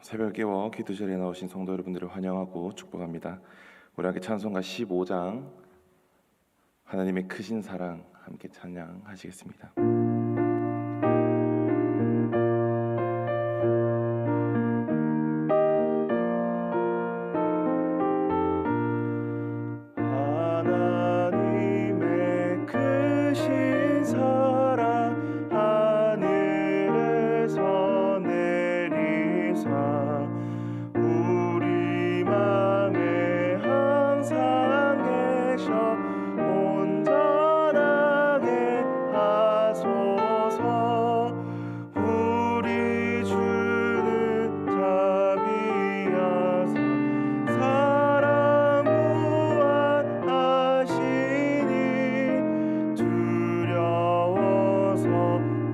새벽 깨워 기도 자리에 나오신 성도 여러분들을 환영하고 축복합니다. 우리 함께 찬송가 15장 하나님의 크신 사랑 함께 찬양하시겠습니다. 하나님의 크신 사랑 하늘에서 내리사 우리 맘에 항상 계셔 온전하게 하소서. 우리 주는 자비하사 사랑 구원하시니 두려워서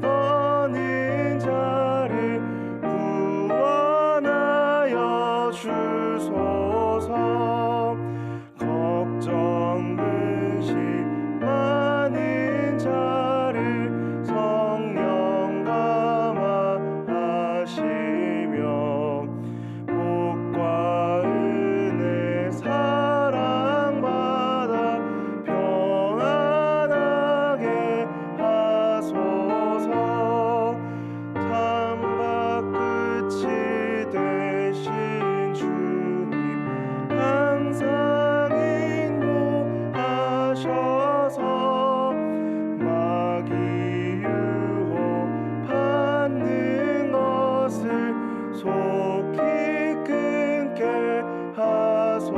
떠는 자를 구원하여 주소서. 걱정 근심 많은 자를 성령 감화하시며 복과 은혜 사랑받아 평안하게 하소서. 창밖 끝이 되신 주님 항상 인도하셔서 마귀 유혹 받는 것을 속히 끊게 하소서.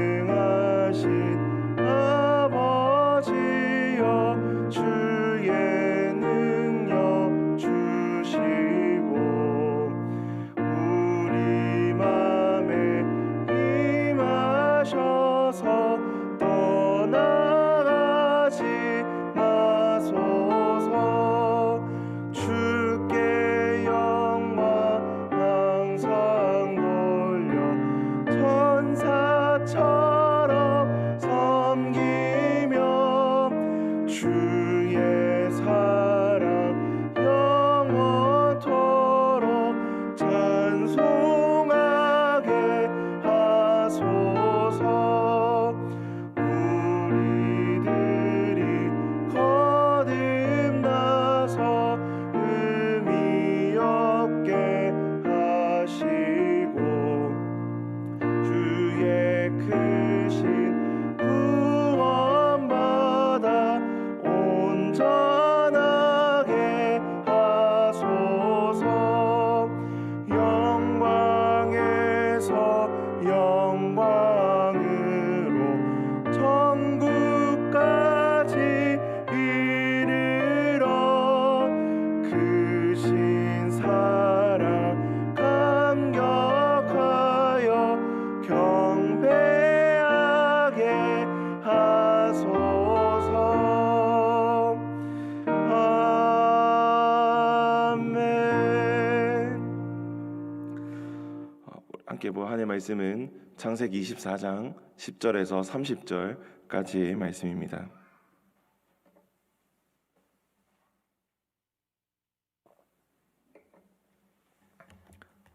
전능하신 아버지여 주의 능력 주시고 우리 맘에 임하셔서 떠나가지 마소서. 주께 영광 항상 돌려 천사처럼 섬기며 주의 사랑 영원토록 찬송하게 하소서. 우리들이 거듭나서 의미 없게 하시고 주의 크신 구원받아 온전하게 하소서. 영광에서 영광으로 천국까지 이르러 크신 사랑 감격하여 경배하게 하소서. 아멘. 함께 볼 하나님의 말씀은 창세기 24장 10절에서 30절까지의 말씀입니다.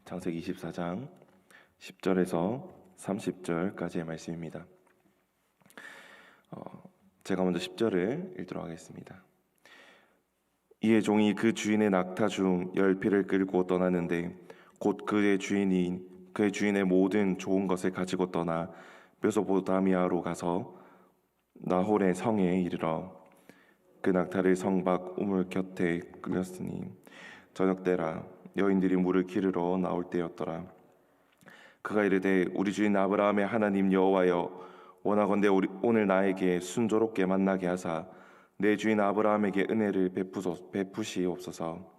창세기 24장 10절에서 30절까지의 말씀입니다. 제가 먼저 10절을 읽도록 하겠습니다. 이에 종이 그 주인의 낙타 중 10피를 끌고 떠나는데 곧 그의 주인의 모든 좋은 것을 가지고 떠나 메소포타미아로 가서 나홀의 성에 이르러 그 낙타를 성 밖 우물 곁에 끌렸으니 저녁 때라 여인들이 물을 기르러 나올 때였더라. 그가 이르되 우리 주인 아브라함의 하나님 여호와여 원하건대 오늘 나에게 순조롭게 만나게 하사 내 주인 아브라함에게 은혜를 베푸시옵소서.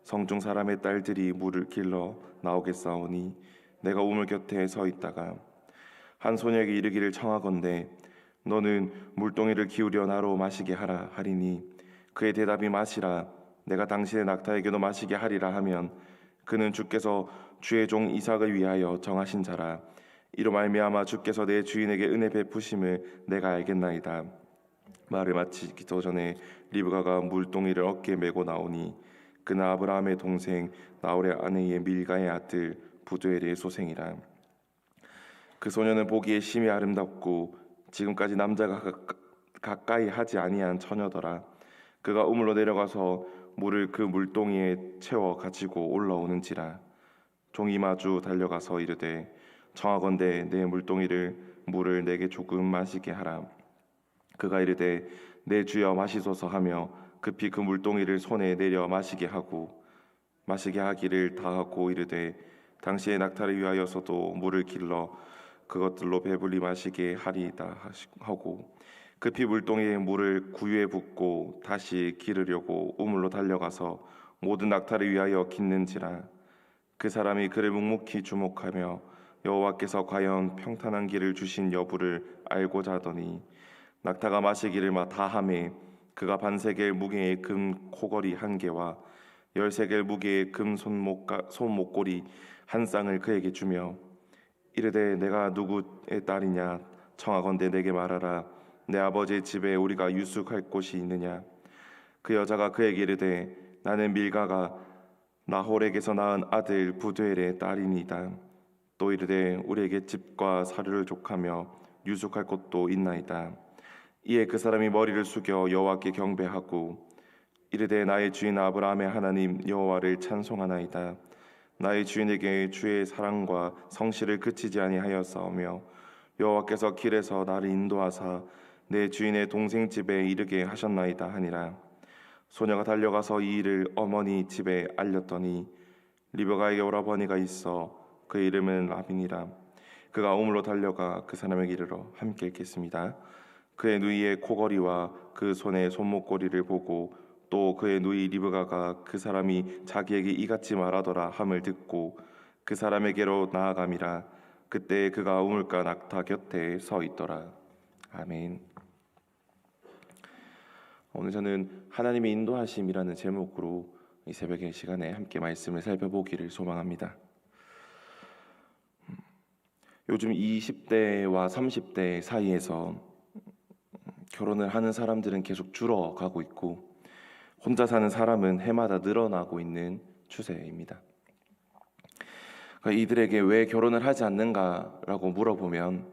성중 사람의 딸들이 물을 길러 나오겠사오니 내가 우물 곁에 서 있다가 한 소녀에게 이르기를 청하건대 너는 물동이를 기울여 나로 마시게 하라 하리니 그의 대답이 마시라 내가 당신의 낙타에게도 마시게 하리라 하면 그는 주께서 주의 종 이삭을 위하여 정하신 자라. 이로 말미암아 주께서 내 주인에게 은혜 베푸심을 내가 알겠나이다. 말을 마치기 전에 리브가가 물동이를 어깨에 메고 나오니 그는 아브라함의 동생 나홀의 아내의 밀가의 아들 부두엘의 소생이라. 그 소녀는 보기에 심히 아름답고 지금까지 남자가 가까이 하지 아니한 처녀더라. 그가 우물로 내려가서 물을 그 물동이에 채워 가지고 올라오는지라. 종이 마주 달려가서 이르되 청하건대 내 물을 내게 조금 마시게 하라. 그가 이르되 내 주여 마시소서 하며 급히 그 물동이를 손에 내려 마시게 하기를 다하고 이르되 당시의 낙타를 위하여서도 물을 길러 그것들로 배불리 마시게 하리이다 하고 급히 물동이에 물을 구유에 붓고 다시 기르려고 우물로 달려가서 모든 낙타를 위하여 깃는지라. 그 사람이 그를 묵묵히 주목하며 여호와께서 과연 평탄한 길을 주신 여부를 알고자 하더니 낙타가 마시기를 다하매 그가 반세겔 무게의 금 코걸이 한 개와 10세겔 무게의 금 손목고리 한 쌍을 그에게 주며 이르되 내가 누구의 딸이냐 청하건대 내게 말하라. 내 아버지의 집에 우리가 유숙할 곳이 있느냐. 그 여자가 그에게 이르되 나는 밀가가 나홀에게서 낳은 아들 부두엘의 딸이니이다. 또 이르되 우리에게 집과 사료를 족하며 유숙할 곳도 있나이다. 이에 그 사람이 머리를 숙여 여호와께 경배하고 이르되 나의 주인 아브라함의 하나님 여호와를 찬송하나이다. 나의 주인에게 주의 사랑과 성실을 그치지 아니하였사오며 여호와께서 길에서 나를 인도하사 내 주인의 동생 집에 이르게 하셨나이다 하니라. 소녀가 달려가서 이 일을 어머니 집에 알렸더니 리브가에게 오라버니가 있어 그의 이름은 라빈이라. 그가 우물로 달려가 그 사람에게 이르러 함께 읽겠습니다. 그의 누이의 코걸이와 그 손의 손목고리를 보고 또 그의 누이 리브가가 그 사람이 자기에게 이같이 말하더라 함을 듣고 그 사람에게로 나아감이라. 그때 그가 우물가 낙타 곁에 서 있더라. 아멘. 오늘 저는 하나님의 인도하심이라는 제목으로 이 새벽의 시간에 함께 말씀을 살펴보기를 소망합니다. 요즘 20대와 30대 사이에서 결혼을 하는 사람들은 계속 줄어가고 있고 혼자 사는 사람은 해마다 늘어나고 있는 추세입니다. 이들에게 왜 결혼을 하지 않는가라고 물어보면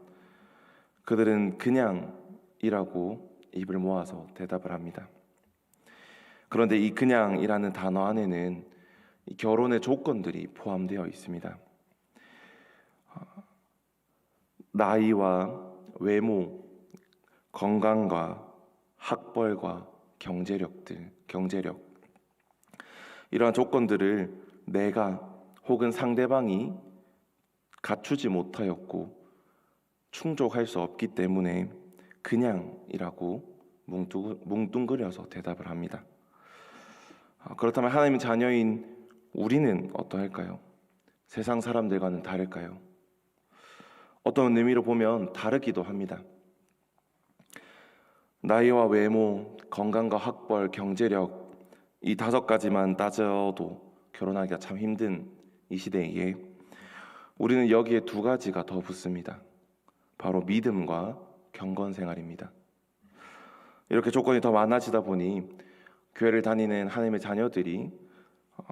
그들은 그냥이라고 입을 모아서 대답을 합니다. 그런데 이 그냥이라는 단어 안에는 결혼의 조건들이 포함되어 있습니다. 나이와 외모, 건강과 학벌과 경제력 이러한 조건들을 내가 혹은 상대방이 갖추지 못하였고 충족할 수 없기 때문에 그냥이라고 뭉뚱그려서 대답을 합니다. 그렇다면 하나님의 자녀인 우리는 어떠할까요? 세상 사람들과는 다를까요? 어떤 의미로 보면 다르기도 합니다. 나이와 외모, 건강과 학벌, 경제력 이 5가지만 따져도 결혼하기가 참 힘든 이 시대에 우리는 여기에 2가지가 더 붙습니다. 바로 믿음과 경건 생활입니다. 이렇게 조건이 더 많아지다 보니 교회를 다니는 하나님의 자녀들이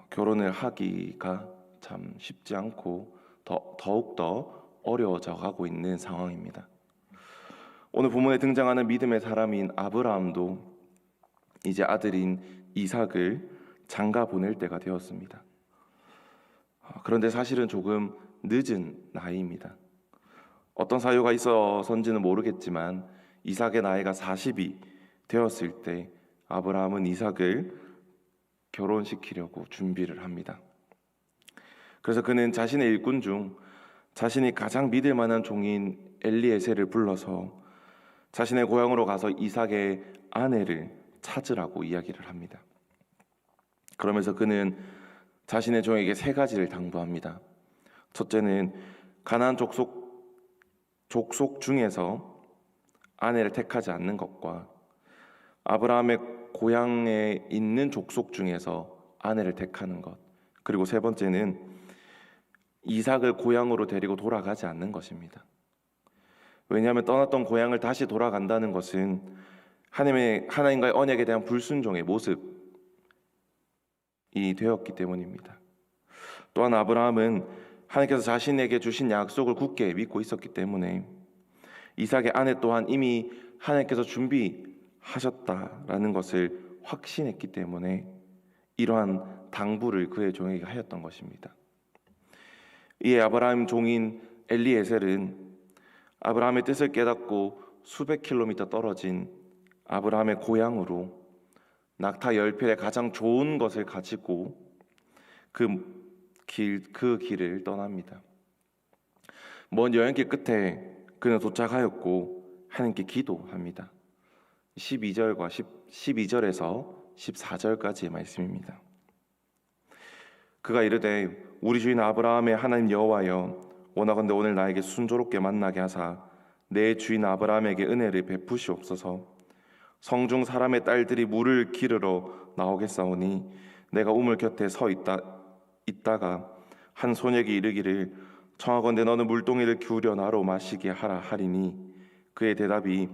결혼을 하기가 참 쉽지 않고 더욱더 어려워져 가고 있는 상황입니다. 오늘 본문에 등장하는 믿음의 사람인 아브라함도 이제 아들인 이삭을 장가 보낼 때가 되었습니다. 그런데 사실은 조금 늦은 나이입니다. 어떤 사유가 있어서인지는 모르겠지만 이삭의 나이가 40이 되었을 때 아브라함은 이삭을 결혼시키려고 준비를 합니다. 그래서 그는 자신의 일꾼 중 자신이 가장 믿을 만한 종인 엘리에셀을 불러서 자신의 고향으로 가서 이삭의 아내를 찾으라고 이야기를 합니다. 그러면서 그는 자신의 종에게 3가지를 당부합니다. 첫째는 가나안 족속 중에서 아내를 택하지 않는 것과 아브라함의 고향에 있는 족속 중에서 아내를 택하는 것, 그리고 3번째는 이삭을 고향으로 데리고 돌아가지 않는 것입니다. 왜냐하면 떠났던 고향을 다시 돌아간다는 것은 하나님과의 언약에 대한 불순종의 모습이기 되었기 때문입니다. 또한 아브라함은 하나님께서 자신에게 주신 약속을 굳게 믿고 있었기 때문에 이삭의 아내 또한 이미 하나님께서 준비하셨다라는 것을 확신했기 때문에 이러한 당부를 그의 종에게 하였던 것입니다. 이에 아브라함 종인 엘리에셀은 아브라함의 뜻을 깨닫고 수백 킬로미터 떨어진 아브라함의 고향으로 낙타 10필의 가장 좋은 것을 가지고 그 길을 떠납니다. 먼 여행길 끝에 그는 도착하였고 하나님께 기도합니다. 12절에서 14절까지의 말씀입니다. 그가 이르되 우리 주인 아브라함의 하나님 여호와여, 원하건대 오늘 나에게 순조롭게 만나게 하사 내 주인 아브라함에게 은혜를 베푸시옵소서. 성중 사람의 딸들이 물을 기르러 나오겠사오니 내가 우물 곁에 서 있다가 한 소녀에게 이르기를 청하건대 너는 물동이를 기울여 나로 마시게 하라 하리니 그의 대답이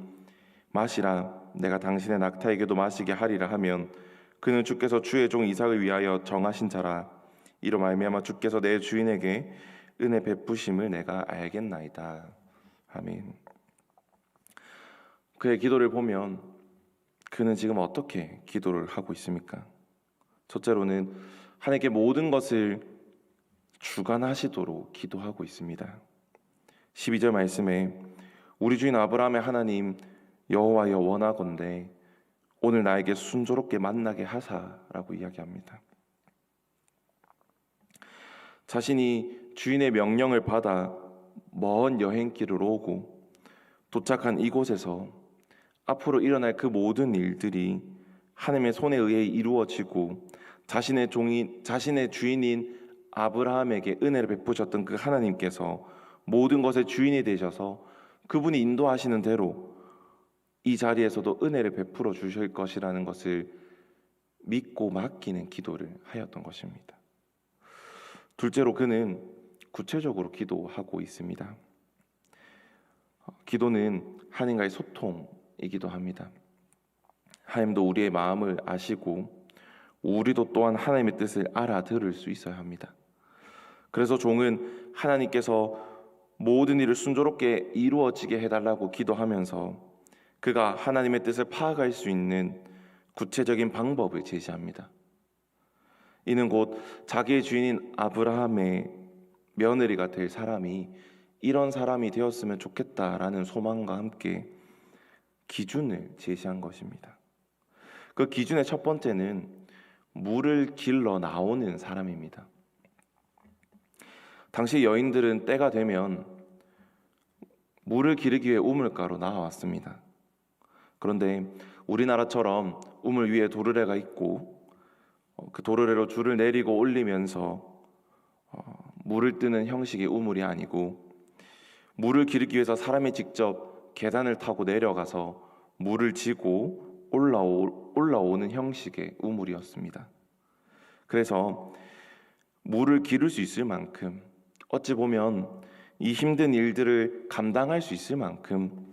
마시라, 내가 당신의 낙타에게도 마시게 하리라 하면 그는 주께서 주의 종 이삭을 위하여 정하신 자라. 이로 말미암아 주께서 내 주인에게 은혜 베푸심을 내가 알겠나이다. 아멘. 그의 기도를 보면 그는 지금 어떻게 기도를 하고 있습니까? 첫째로는 하나님께 모든 것을 주관하시도록 기도하고 있습니다. 12절 말씀에 우리 주인 아브라함의 하나님 여호와여, 원하건대 오늘 나에게 순조롭게 만나게 하사라고 이야기합니다. 자신이 주인의 명령을 받아 먼 여행길을 오고 도착한 이곳에서 앞으로 일어날 그 모든 일들이 하나님의 손에 의해 이루어지고 자신의 주인인 아브라함에게 은혜를 베푸셨던 그 하나님께서 모든 것의 주인이 되셔서 그분이 인도하시는 대로 이 자리에서도 은혜를 베풀어 주실 것이라는 것을 믿고 맡기는 기도를 하였던 것입니다. 둘째로 그는 구체적으로 기도하고 있습니다. 기도는 하나님과의 소통이기도 합니다. 하나님도 우리의 마음을 아시고 우리도 또한 하나님의 뜻을 알아들을 수 있어야 합니다. 그래서 종은 하나님께서 모든 일을 순조롭게 이루어지게 해달라고 기도하면서 그가 하나님의 뜻을 파악할 수 있는 구체적인 방법을 제시합니다. 이는 곧 자기의 주인인 아브라함의 며느리가 될 사람이 이런 사람이 되었으면 좋겠다라는 소망과 함께 기준을 제시한 것입니다. 그 기준의 첫 번째는 물을 길러 나오는 사람입니다. 당시 여인들은 때가 되면 물을 기르기 위해 우물가로 나와왔습니다. 그런데 우리나라처럼 우물 위에 도르래가 있고 그 도르래로 줄을 내리고 올리면서 물을 뜨는 형식의 우물이 아니고 물을 기르기 위해서 사람이 직접 계단을 타고 내려가서 물을 지고 올라오는 형식의 우물이었습니다. 그래서 물을 기를 수 있을 만큼 어찌 보면 이 힘든 일들을 감당할 수 있을 만큼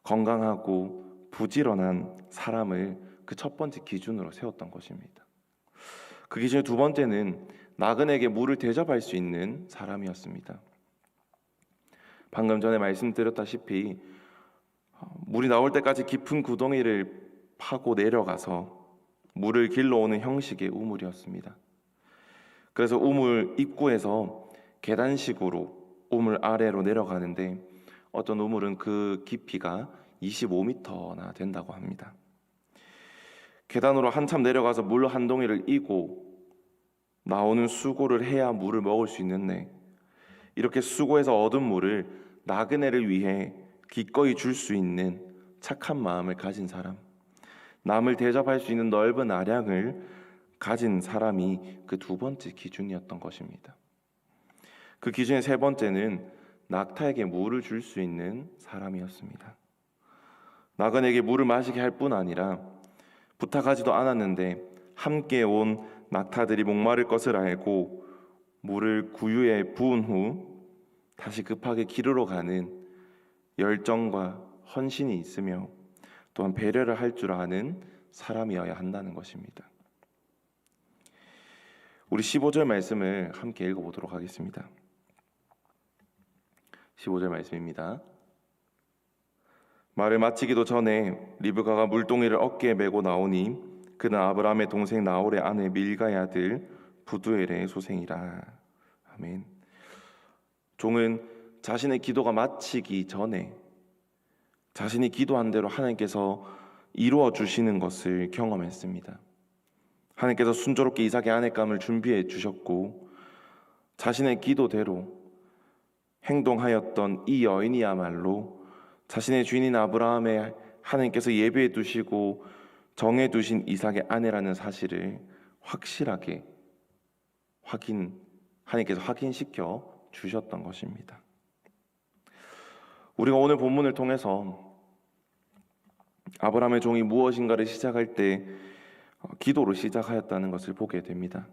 건강하고 부지런한 사람을 그 첫 번째 기준으로 세웠던 것입니다. 그 기준의 두 번째는 나그네에게 물을 대접할 수 있는 사람이었습니다. 방금 전에 말씀드렸다시피 물이 나올 때까지 깊은 구덩이를 파고 내려가서 물을 길러오는 형식의 우물이었습니다. 그래서 우물 입구에서 계단식으로 우물 아래로 내려가는데 어떤 우물은 그 깊이가 25m나 된다고 합니다. 계단으로 한참 내려가서 물 한 동이를 이고 나오는 수고를 해야 물을 먹을 수 있는데 이렇게 수고해서 얻은 물을 나그네를 위해 기꺼이 줄 수 있는 착한 마음을 가진 사람, 남을 대접할 수 있는 넓은 아량을 가진 사람이 그 두 번째 기준이었던 것입니다. 그 기준의 세 번째는 낙타에게 물을 줄 수 있는 사람이었습니다. 나그네에게 물을 마시게 할 뿐 아니라 부탁하지도 않았는데 함께 온 낙타들이 목마를 것을 알고 물을 구유에 부은 후 다시 급하게 기르러 가는 열정과 헌신이 있으며 또한 배려를 할 줄 아는 사람이어야 한다는 것입니다. 우리 15절 말씀을 함께 읽어보도록 하겠습니다. 15절 말씀입니다. 말을 마치기도 전에 리브가가 물동이를 어깨에 메고 나오니 그는 아브라함의 동생 나홀의 아내 밀가의 아들 부두엘의 소생이라. 아멘. 종은 자신의 기도가 마치기 전에 자신이 기도한 대로 하나님께서 이루어 주시는 것을 경험했습니다. 하나님께서 순조롭게 이삭의 아내감을 준비해 주셨고 자신의 기도대로 행동하였던 이 여인이야말로 자신의 주인인 아브라함의 하나님께서 예비해 두시고 정해 두신 이삭의 아내라는 사실을 확실하게 하나님께서 확인시켜 주셨던 것입니다. 우리가 오늘 본문을 통해서 아브라함의 종이 무엇인가를 시작할 때 기도로 시작하였다는 것을 보게 됩니다.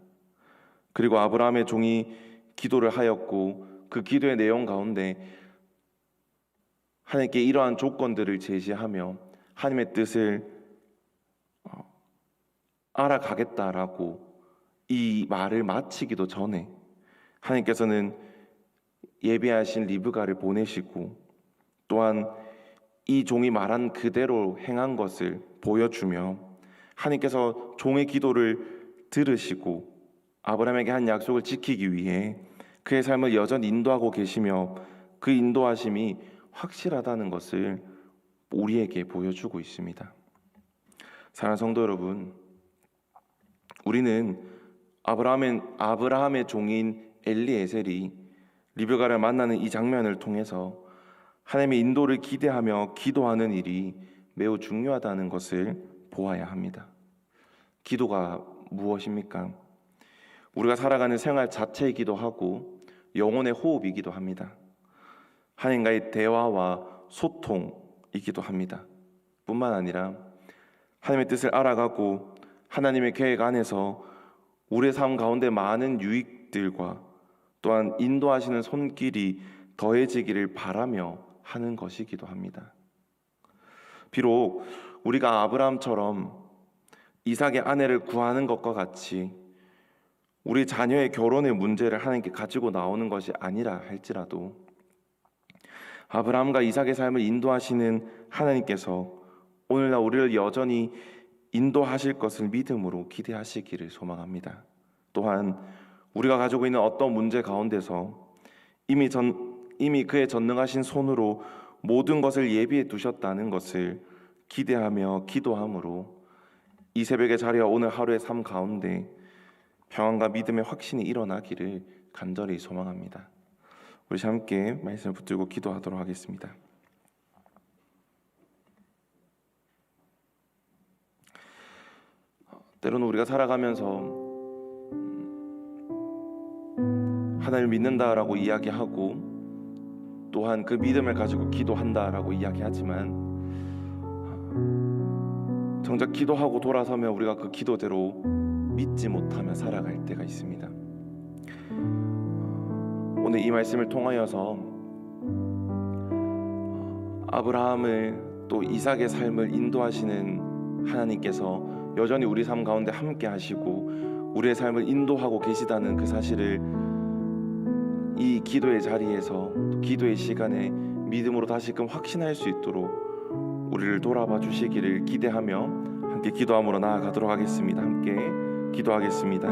그리고 아브라함의 종이 기도를 하였고 그 기도의 내용 가운데 하나님께 이러한 조건들을 제시하며 하나님의 뜻을 알아가겠다라고 이 말을 마치기도 전에 하나님께서는 예비하신 리브가를 보내시고 또한 이 종이 말한 그대로 행한 것을 보여주며 하나님께서 종의 기도를 들으시고 아브라함에게 한 약속을 지키기 위해 그의 삶을 여전히 인도하고 계시며 그 인도하심이 확실하다는 것을 우리에게 보여주고 있습니다. 사랑하는 성도 여러분, 우리는 아브라함의 종인 엘리에셀이 리브가를 만나는 이 장면을 통해서 하나님의 인도를 기대하며 기도하는 일이 매우 중요하다는 것을 보아야 합니다. 기도가 무엇입니까? 우리가 살아가는 생활 자체이기도 하고 영혼의 호흡이기도 합니다. 하나님과의 대화와 소통이기도 합니다. 뿐만 아니라 하나님의 뜻을 알아가고 하나님의 계획 안에서 우리의 삶 가운데 많은 유익들과 또한 인도하시는 손길이 더해지기를 바라며 하는 것이기도 합니다. 비록 우리가 아브라함처럼 이삭의 아내를 구하는 것과 같이 우리 자녀의 결혼의 문제를 하나님께 가지고 나오는 것이 아니라 할지라도 아브라함과 이삭의 삶을 인도하시는 하나님께서 오늘날 우리를 여전히 인도하실 것을 믿음으로 기대하시기를 소망합니다. 또한 우리가 가지고 있는 어떤 문제 가운데서 이미 그의 전능하신 손으로 모든 것을 예비해 두셨다는 것을 기대하며 기도함으로 이 새벽의 자리와 오늘 하루의 삶 가운데 평안과 믿음의 확신이 일어나기를 간절히 소망합니다. 우리 함께 말씀을 붙들고 기도하도록 하겠습니다. 때로는 우리가 살아가면서 하나님을 믿는다라고 이야기하고 또한 그 믿음을 가지고 기도한다라고 이야기하지만 정작 기도하고 돌아서면 우리가 그 기도대로 믿지 못하며 살아갈 때가 있습니다. 오늘 이 말씀을 통하여서 아브라함을 또 이삭의 삶을 인도하시는 하나님께서 여전히 우리 삶 가운데 함께 하시고 우리의 삶을 인도하고 계시다는 그 사실을 이 기도의 자리에서 기도의 시간에 믿음으로 다시금 확신할 수 있도록 우리를 돌아봐 주시기를 기대하며 함께 기도함으로 나아가도록 하겠습니다. 함께 기도하겠습니다.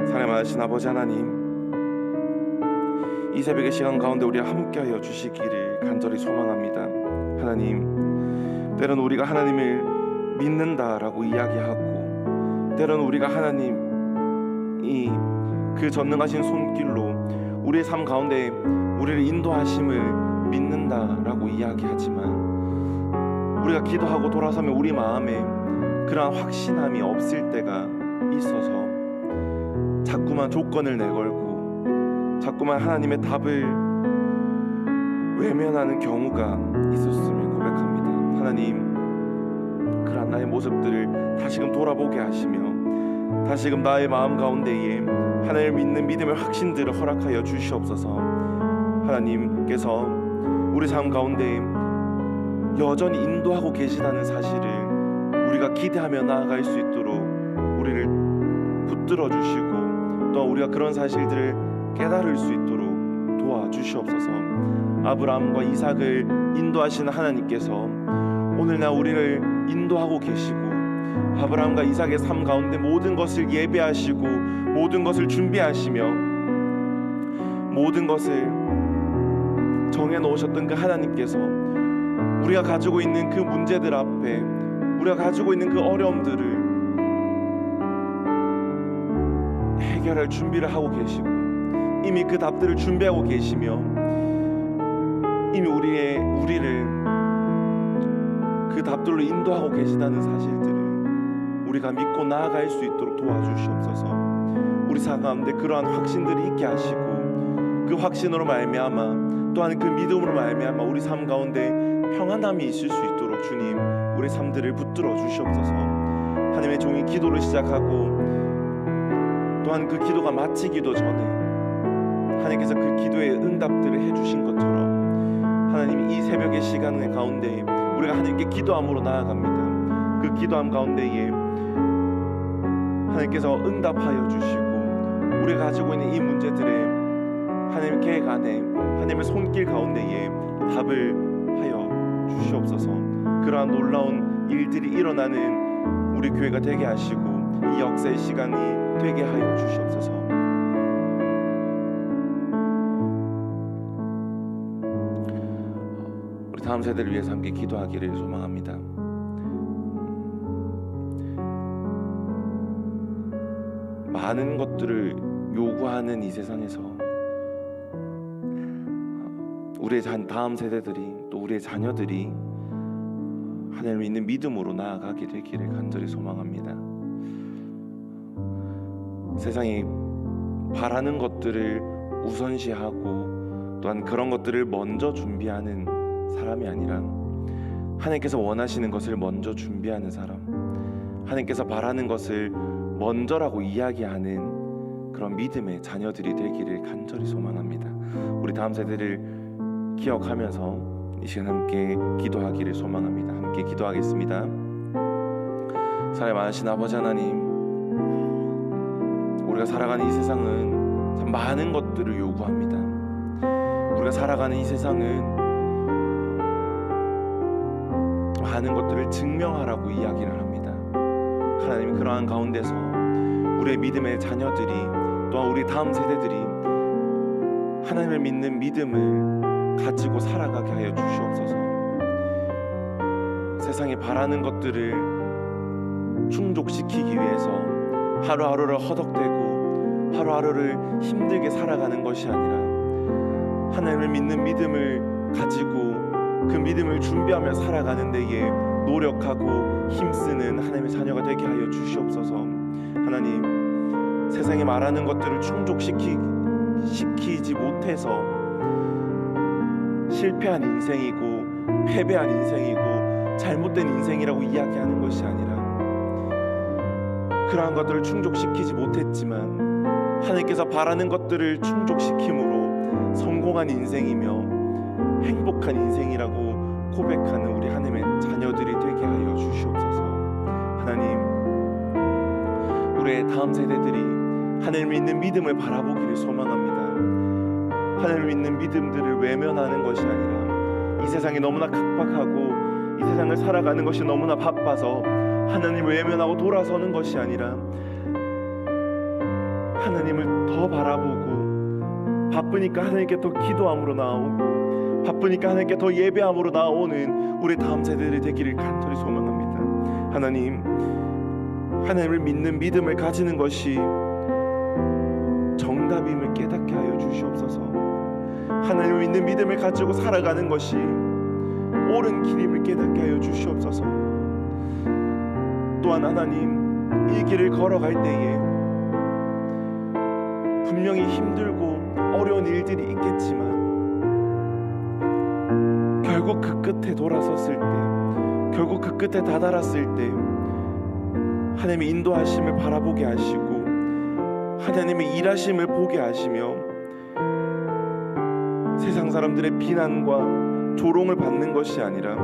사랑하신 아버지 하나님, 이 새벽의 시간 가운데 우리와 함께하여 주시기를 간절히 소망합니다. 하나님, 때로는 우리가 하나님을 믿는다라고 이야기하고 때로는 우리가 하나님이 그 전능하신 손길로 우리의 삶 가운데 우리를 인도하심을 믿는다라고 이야기하지만 우리가 기도하고 돌아서면 우리 마음에 그러한 확신함이 없을 때가 있어서 자꾸만 조건을 내걸고 자꾸만 하나님의 답을 외면하는 경우가 있었음을 고백합니다. 하나님, 그러한 나의 모습들을 다시금 돌아보게 하시며 다시금 나의 마음 가운데에 하나님을 믿는 믿음의 확신들을 허락하여 주시옵소서. 하나님께서 우리 삶 가운데 여전히 인도하고 계시다는 사실을 우리가 기대하며 나아갈 수 있도록 우리를 붙들어 주시고 또한 우리가 그런 사실들을 깨달을 수 있도록 도와주시옵소서. 아브라함과 이삭을 인도하시는 하나님께서 오늘날 우리를 인도하고 계시고, 아브라함과 이삭의 삶 가운데 모든 것을 예배하시고 모든 것을 준비하시며 모든 것을 정해놓으셨던 그 하나님께서 우리가 가지고 있는 그 문제들 앞에, 우리가 가지고 있는 그 어려움들을 해결할 준비를 하고 계시고, 이미 그 답들을 준비하고 계시며, 이미 우리를 그 답들로 인도하고 계시다는 사실들을 우리가 믿고 나아갈 수 있도록 도와주시옵소서. 우리 삶 가운데 그러한 확신들이 있게 하시고, 그 확신으로 말미암아 또한 그 믿음으로 말미암아 우리 삶 가운데 평안함이 있을 수 있도록 주님, 우리 삶들을 붙들어 주시옵소서. 하나님의 종이 기도를 시작하고 또한 그 기도가 마치기도 전에 하나님께서 그 기도의 응답들을 해주신 것처럼, 하나님 이 새벽의 시간 가운데 우리가 하나님께 기도함으로 나아갑니다. 그 기도함 가운데에 하나님께서 응답하여 주시고, 우리가 가지고 있는 이 문제들의 하나님의 계획 안에, 하나님의 손길 가운데에 답을 하여 주시옵소서. 그러한 놀라운 일들이 일어나는 우리 교회가 되게 하시고, 이 역사의 시간이 되게 하여 주시옵소서. 우리 다음 세대를 위해서 함께 기도하기를 소망합니다. 많은 것들을 요구하는 이 세상에서 우리의 다음 세대들이, 또 우리의 자녀들이 하나님을 믿는 믿음으로 나아가게 되기를 간절히 소망합니다. 세상이 바라는 것들을 우선시하고 또한 그런 것들을 먼저 준비하는 사람이 아니라, 하나님께서 원하시는 것을 먼저 준비하는 사람, 하나님께서 바라는 것을 먼저라고 이야기하는 그런 믿음의 자녀들이 되기를 간절히 소망합니다. 우리 다음 세대를 기억하면서 이 시간 함께 기도하기를 소망합니다. 함께 기도하겠습니다. 사랑이 많으신 아버지 하나님, 우리가 살아가는 이 세상은 참 많은 것들을 요구합니다. 우리가 살아가는 이 세상은 많은 것들을 증명하라고 이야기를 합니다. 하나님, 그러한 가운데서 우리의 믿음의 자녀들이, 또한 우리 다음 세대들이 하나님을 믿는 믿음을 가지고 살아가게 하여 주시옵소서. 세상에 바라는 것들을 충족시키기 위해서 하루하루를 허덕대고 하루하루를 힘들게 살아가는 것이 아니라, 하나님을 믿는 믿음을 가지고 그 믿음을 준비하며 살아가는 데에 노력하고 힘쓰는 하나님의 자녀가 되게 하여 주시옵소서. 하나님, 세상에 말하는 것들을 충족시키지 못해서 실패한 인생이고 패배한 인생이고 잘못된 인생이라고 이야기하는 것이 아니라, 그러한 것들을 충족시키지 못했지만 하나님께서 바라는 것들을 충족시킴으로 성공한 인생이며 행복한 인생이라고 고백하는 우리 하나님의 자녀들이 되게 하여 주시옵소서. 하나님, 우리의 다음 세대들이 하나님을 믿는 믿음을 바라보기를 소망합니다. 하나님을 믿는 믿음들을 외면하는 것이 아니라, 이 세상이 너무나 각박하고 이 세상을 살아가는 것이 너무나 바빠서 하나님을 외면하고 돌아서는 것이 아니라, 하나님을 더 바라보고 바쁘니까 하나님께 더 기도함으로 나오고 바쁘니까 하나님께 더 예배함으로 나오는 우리 다음 세대들이 되기를 간절히 소망합니다. 하나님, 하나님을 믿는 믿음을 가지는 것이 정답임을 깨닫게 하여 주시옵소서. 하나님을 믿는 믿음을 가지고 살아가는 것이 옳은 길임을 깨닫게 하여 주시옵소서. 또한 하나님, 이 길을 걸어갈 때에 분명히 힘들고 어려운 일들이 있겠지만 결국 그 끝에 돌아섰을 때, 결국 그 끝에 다다랐을 때 하나님의 인도하심을 바라보게 하시고 하나님의 일하심을 보게 하시며 세상 사람들의 비난과 조롱을 받는 것이 아니라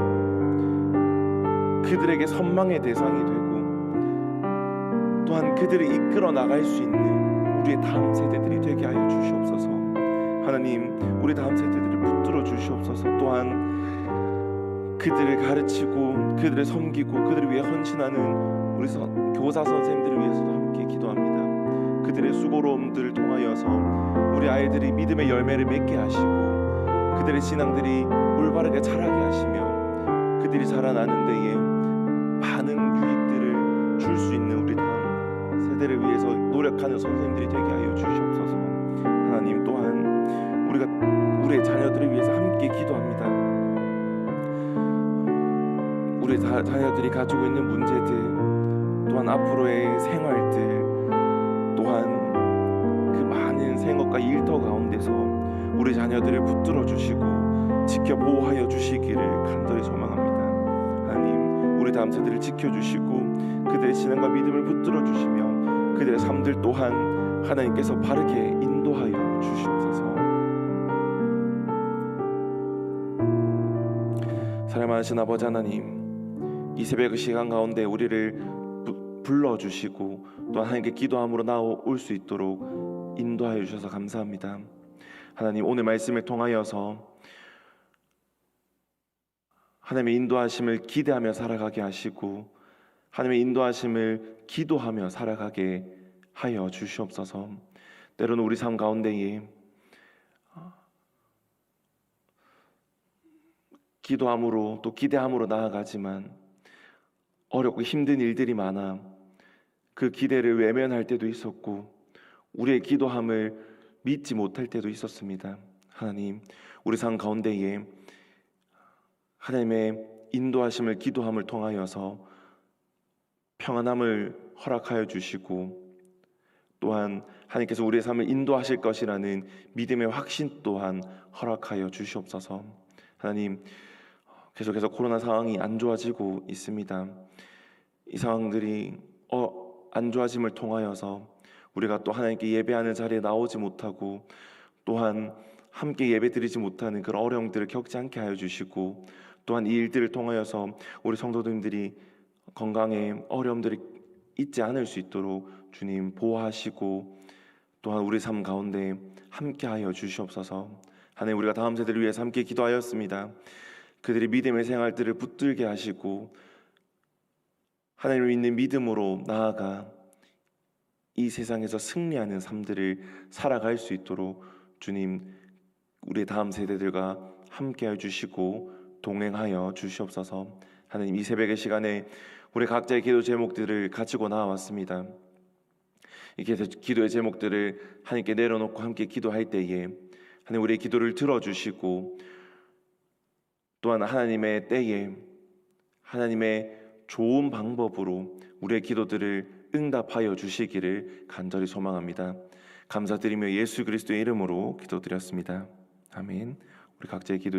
그들에게 선망의 대상이 되고 또한 그들을 이끌어 나갈 수 있는 우리의 다음 세대들이 되게 하여 주시옵소서. 하나님, 우리 다음 세대들을 붙들어 주시옵소서. 또한 그들을 가르치고 그들을 섬기고 그들을 위해 헌신하는 우리 교사 선생님들을 위해서도 함께 기도합니다. 그들의 수고로움들을 통하여서 우리 아이들이 믿음의 열매를 맺게 하시고 그들의 신앙들이 올바르게 자라게 하시며 그들이 자라나는 데에 많은 유익들을 줄 수 있는 우리 다음 세대를 위해서 노력하는 선생님들이 되게 하여 주시옵소서. 하나님, 또한 우리가 우리의 자녀들을 위해서 함께 기도합니다. 우리 자녀들이 가지고 있는 문제들, 또한 앞으로의 생활들, 또한 그 많은 생업과 일터 가운데서 우리 자녀들을 붙들어 주시고 지켜 보호하여 주시기를 간절히 소망합니다. 하나님, 우리 다음 세대를 지켜주시고 그들의 신앙과 믿음을 붙들어 주시며 그들의 삶들 또한 하나님께서 바르게 인도하여 주시옵소서. 사랑하신 아버지 하나님, 이 새벽의 시간 가운데 우리를 불러주시고 또한 하나님께 기도함으로 나올 수 있도록 인도하여 주셔서 감사합니다. 하나님, 오늘 말씀을 통하여서 하나님의 인도하심을 기대하며 살아가게 하시고 하나님의 인도하심을 기도하며 살아가게 하여 주시옵소서. 때로는 우리 삶 가운데에 기도함으로 또 기대함으로 나아가지만 어렵고 힘든 일들이 많아 그 기대를 외면할 때도 있었고 우리의 기도함을 믿지 못할 때도 있었습니다. 하나님, 우리 삶 가운데에 하나님의 인도하심을 기도함을 통하여서 평안함을 허락하여 주시고 또한 하나님께서 우리의 삶을 인도하실 것이라는 믿음의 확신 또한 허락하여 주시옵소서. 하나님, 계속해서 코로나 상황이 안 좋아지고 있습니다. 이 상황들이 안 좋아짐을 통하여서 우리가 또 하나님께 예배하는 자리에 나오지 못하고 또한 함께 예배 드리지 못하는 그런 어려움들을 겪지 않게 하여 주시고 또한 이 일들을 통하여서 우리 성도님들이 건강에 어려움들이 있지 않을 수 있도록 주님 보호하시고 또한 우리 삶 가운데 함께 하여 주시옵소서. 하나님, 우리가 다음 세대를 위해서 함께 기도하였습니다. 그들이 믿음의 생활들을 붙들게 하시고 하나님을 믿는 믿음으로 나아가 이 세상에서 승리하는 삶들을 살아갈 수 있도록 주님, 우리 다음 세대들과 함께해 주시고 동행하여 주시옵소서. 하나님, 이 새벽의 시간에 우리 각자의 기도 제목들을 가지고 나왔습니다. 이 기도의 제목들을 하나님께 내려놓고 함께 기도할 때에 하나님, 우리의 기도를 들어주시고 또한 하나님의 때에 하나님의 좋은 방법으로 우리의 기도들을 응답하여 주시기를 간절히 소망합니다. 감사드리며 예수 그리스도의 이름으로 기도드렸습니다. 아멘. 우리 각자의 기도